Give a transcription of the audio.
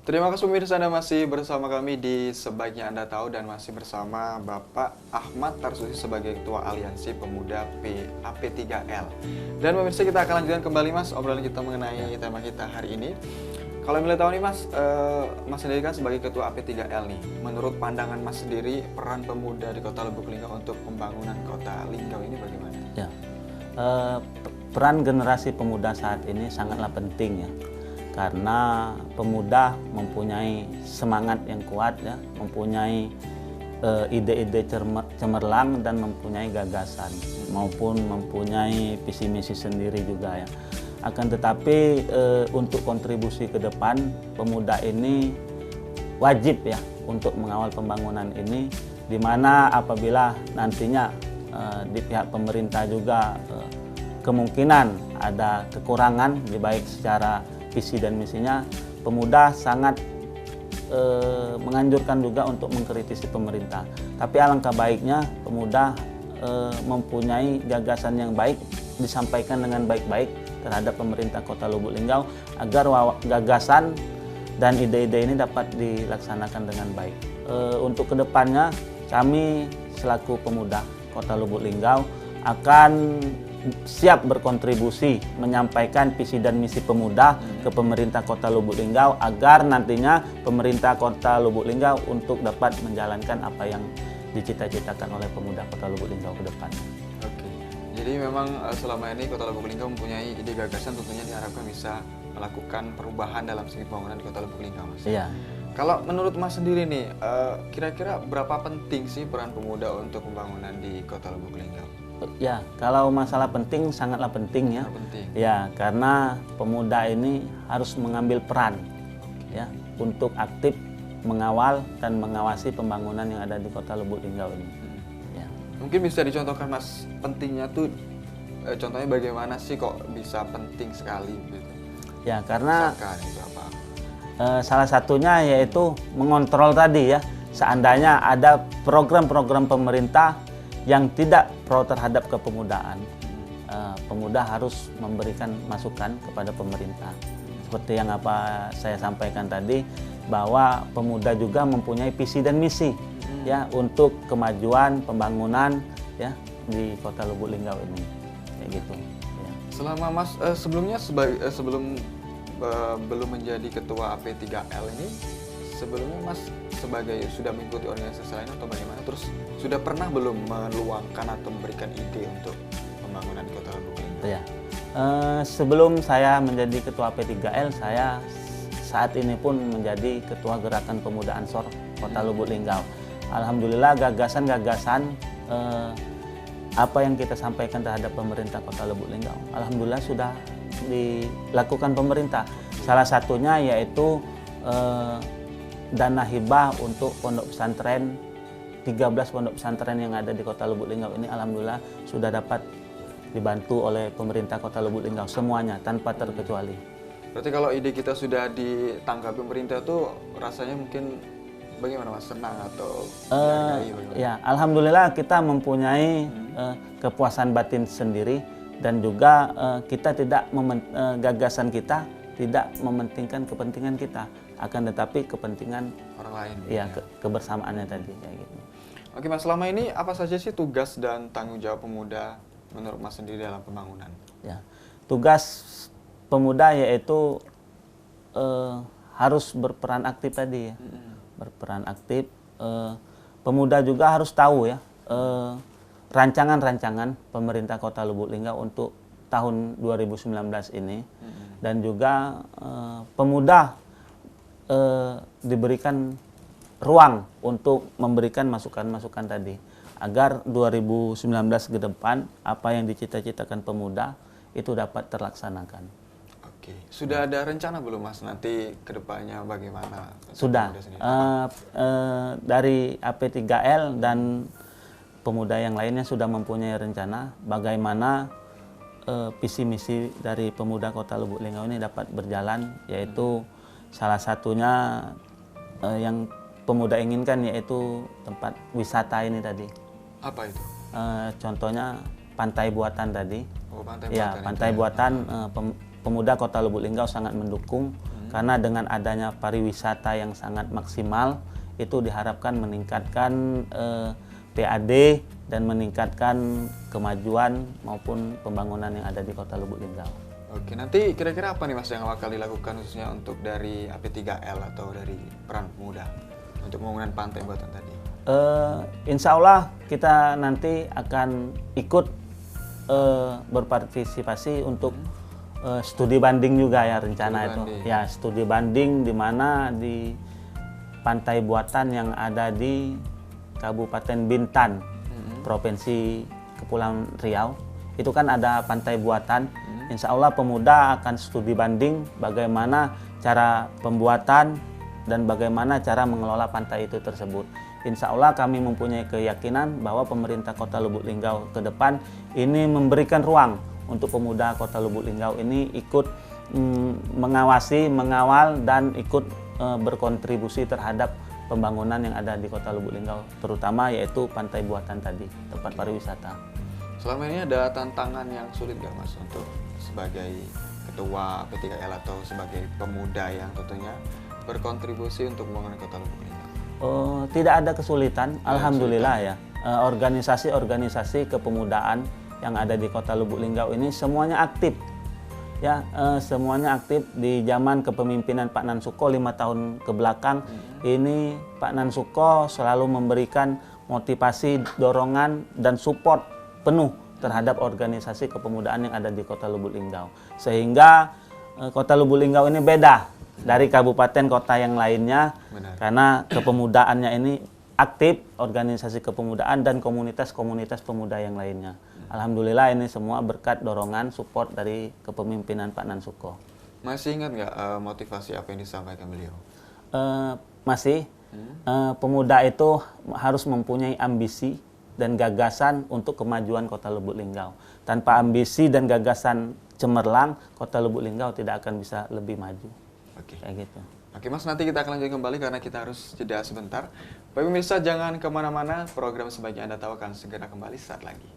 Terima kasih pemirsa, Anda masih bersama kami di Sebaiknya Anda Tahu dan masih bersama Bapak Ahmad Tarsusi sebagai Ketua Aliansi Pemuda AP3L. Dan pemirsa, kita akan lanjutkan kembali Mas obrolan kita mengenai tema kita hari ini. Kalau boleh tahu nih Mas, Mas sendiri kan sebagai Ketua AP3L nih, menurut pandangan Mas sendiri peran pemuda di Kota Lubuk Linggau untuk pembangunan Kota Linggau ini bagaimana? Ya, peran generasi pemuda saat ini sangatlah penting ya. Karena pemuda mempunyai semangat yang kuat ya, mempunyai ide-ide cemerlang dan mempunyai gagasan maupun mempunyai visi misi sendiri juga ya. Akan tetapi untuk kontribusi ke depan, pemuda ini wajib ya untuk mengawal pembangunan ini, di mana apabila nantinya di pihak pemerintah juga kemungkinan ada kekurangan baik secara visi dan misinya, pemuda sangat menganjurkan juga untuk mengkritisi pemerintah. Tapi alangkah baiknya pemuda mempunyai gagasan yang baik, disampaikan dengan baik-baik terhadap pemerintah Kota Lubuk Linggau agar gagasan dan ide-ide ini dapat dilaksanakan dengan baik. Untuk kedepannya kami selaku pemuda Kota Lubuk Linggau akan siap berkontribusi menyampaikan visi dan misi pemuda ke pemerintah Kota Lubuk Linggau agar nantinya pemerintah Kota Lubuk Linggau untuk dapat menjalankan apa yang dicita-citakan oleh pemuda Kota Lubuk Linggau ke depan. Oke. Jadi memang selama ini Kota Lubuk Linggau mempunyai ide gagasan, tentunya diharapkan bisa melakukan perubahan dalam segi pembangunan di Kota Lubuk Linggau, Mas. Iya. Kalau menurut Mas sendiri nih, kira-kira berapa penting sih peran pemuda untuk pembangunan di Kota Lubuk Linggau? Ya, kalau masalah penting sangatlah penting ya. Penting. Ya, karena pemuda ini harus mengambil peran ya untuk aktif mengawal dan mengawasi pembangunan yang ada di Kota Lubuk Linggau ini. Ya. Mungkin bisa dicontohkan Mas, pentingnya tuh contohnya bagaimana sih kok bisa penting sekali gitu? Ya, karena Misalkan itu apa? salah satunya yaitu mengontrol tadi ya. Seandainya ada program-program pemerintah yang tidak pro terhadap kepemudaan, pemuda harus memberikan masukan kepada pemerintah. Seperti yang apa saya sampaikan tadi, bahwa pemuda juga mempunyai visi dan misi ya untuk kemajuan pembangunan ya di Kota Lubuk Linggau ini, kayak gitu. Ya. Selama Mas sebelumnya sebelum belum menjadi ketua AP3L ini, sebelumnya Mas sebagai sudah mengikuti organisasi lain atau bagaimana? Terus sudah pernah belum meluangkan atau memberikan ide untuk pembangunan di Kota Lubuk Linggau? Ya. Sebelum saya menjadi ketua P3L, saya saat ini pun menjadi ketua Gerakan Pemuda Ansor Kota Lubuk Linggau. Alhamdulillah gagasan-gagasan apa yang kita sampaikan terhadap pemerintah Kota Lubuk Linggau, alhamdulillah sudah dilakukan pemerintah. Salah satunya yaitu dana hibah untuk pondok pesantren, 13 pondok pesantren yang ada di Kota Lubuk Linggau ini alhamdulillah sudah dapat dibantu oleh pemerintah Kota Lubuk Linggau semuanya tanpa terkecuali. Berarti kalau ide kita sudah ditangkap pemerintah tuh rasanya mungkin bagaimana Mas? Senang atau dihargai bagaimana? Ya, alhamdulillah kita mempunyai kepuasan batin sendiri dan juga kita tidak gagasan kita tidak mementingkan kepentingan kita, akan tetapi kepentingan orang lain. Ya, kebersamaannya tadi kayak gitu. Oke Mas, selama ini apa saja sih tugas dan tanggung jawab pemuda menurut Mas sendiri dalam pembangunan? Ya, tugas pemuda yaitu harus berperan aktif tadi ya. Berperan aktif. Pemuda juga harus tahu ya rancangan-rancangan pemerintah Kota Lubuk Linggau untuk tahun 2019 ini. Dan juga pemuda diberikan ruang untuk memberikan masukan-masukan tadi agar 2019 ke depan apa yang dicita-citakan pemuda itu dapat terlaksanakan. Oke, sudah ada rencana belum Mas nanti ke depannya bagaimana? Sudah, dari AP3L dan pemuda yang lainnya sudah mempunyai rencana bagaimana visi misi dari pemuda Kota Lubuk Linggau ini dapat berjalan, yaitu salah satunya yang pemuda inginkan yaitu tempat wisata ini tadi. Apa itu? Contohnya pantai buatan tadi. Oh, pantai Ya, buatan pantai itu ya. buatan pemuda Kota Lubuk Linggau sangat mendukung karena dengan adanya pariwisata yang sangat maksimal itu diharapkan meningkatkan PAD dan meningkatkan kemajuan maupun pembangunan yang ada di Kota Lubuk Linggau. Oke, nanti kira-kira apa nih Mas yang bakal dilakukan khususnya untuk dari AP3L atau dari peran pemuda untuk pembangunan pantai buatan tadi? Insya Allah kita nanti akan ikut berpartisipasi untuk studi banding juga ya rencana Studi itu. banding. Ya, studi banding di mana di pantai buatan yang ada di Kabupaten Bintan, Provinsi Kepulauan Riau. Itu kan ada pantai buatan. Insya Allah pemuda akan studi banding bagaimana cara pembuatan dan bagaimana cara mengelola pantai itu tersebut. Insya Allah kami mempunyai keyakinan bahwa pemerintah Kota Lubuk Linggau ke depan ini memberikan ruang untuk pemuda Kota Lubuk Linggau ini ikut mengawasi, mengawal dan ikut berkontribusi terhadap pembangunan yang ada di Kota Lubuk Linggau, terutama yaitu pantai buatan tadi, tempat pariwisata. Selama ini ada tantangan yang sulit nggak Mas untuk sebagai ketua P3L atau sebagai pemuda yang tentunya berkontribusi untuk pembangunan Kota Lubuk Linggau? Tidak ada kesulitan, alhamdulillah ya. Organisasi-organisasi kepemudaan yang ada di Kota Lubuk Linggau ini semuanya aktif. Ya, semuanya aktif di zaman kepemimpinan Pak Nansuko 5 tahun ke belakang. Ini Pak Nansuko selalu memberikan motivasi, dorongan dan support penuh terhadap organisasi kepemudaan yang ada di Kota Lubuk Linggau. Sehingga Kota Lubuk Linggau ini beda dari kabupaten kota yang lainnya. Benar. Karena kepemudaannya ini aktif, organisasi kepemudaan dan komunitas-komunitas pemuda yang lainnya. Alhamdulillah ini semua berkat dorongan support dari kepemimpinan Pak Nansuko. Masih ingat nggak motivasi apa yang disampaikan beliau? Masih, pemuda itu harus mempunyai ambisi dan gagasan untuk kemajuan Kota Lubuk Linggau. Tanpa ambisi dan gagasan cemerlang, Kota Lubuk Linggau tidak akan bisa lebih maju. Oke. Kayak gitu. Oke Mas, nanti kita akan lanjut kembali karena kita harus jeda sebentar. Bapak pemirsa jangan kemana-mana, program Sebaiknya Anda Tahu akan segera kembali saat lagi.